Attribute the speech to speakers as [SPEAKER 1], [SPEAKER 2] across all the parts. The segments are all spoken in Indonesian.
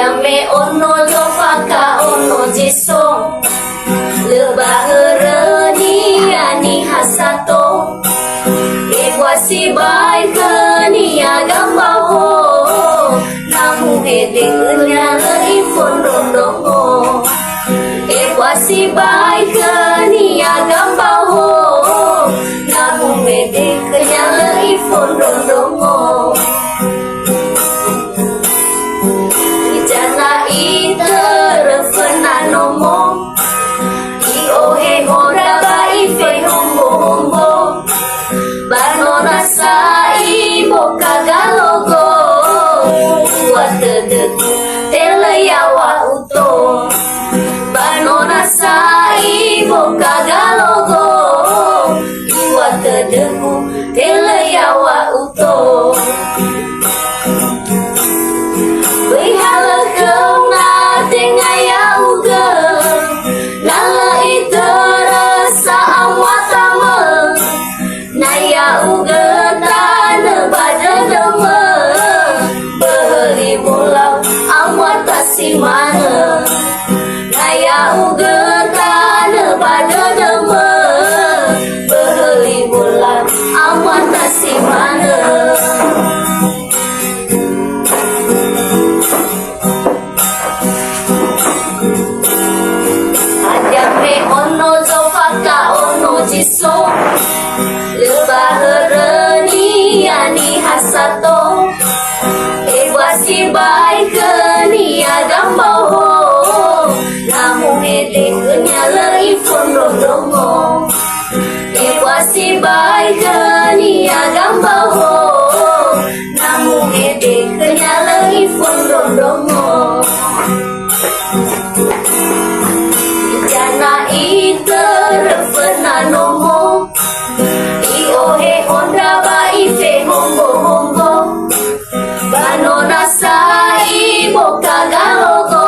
[SPEAKER 1] Ajame ono jofaka ono jisong lebah hereni ani hasato ewasi bai kenia gambaho namu hedenya leifon rondongo ewasi bai kenia gambaho namu hedenya leifon rondongo ijana iterfena nomo iohe hora bai fe hombo hombo banona sai boka galogo watedeku teleyawa uto banona sai boka galogo watedeku teleyawa uto Wihala kau na tengaya uga nala iterasa amwatama naya uga tana badadama beheli bolau amwatasi mana naya uga tana badadama beheli bolau amwatasi mana Ajame ono jofaka ono jisong lebah hereni ani hasato ewasi bai kenia gambaho namu hede kenya leifon rondongo ewasi bai kenia gambaho namu hede kenya leifon rondongo Jana iterfena nomo iohe honda bai fe hombo hombo banona sai boka galogo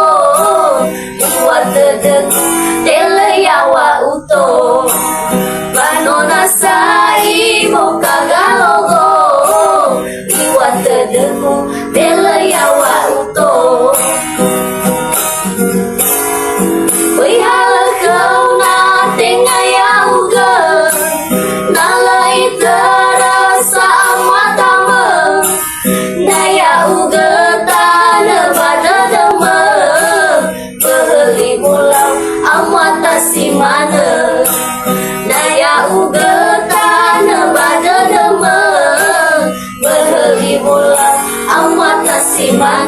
[SPEAKER 1] watedeku teleyawa uto banona sai boka galogo watedeku teleyawa uto Wihala kau na tengaya uga nala iterasa amwatama naya uga tana badadama beheli bolau amwatasi mana naya uga tana badadama beheli bolau amwatasi mana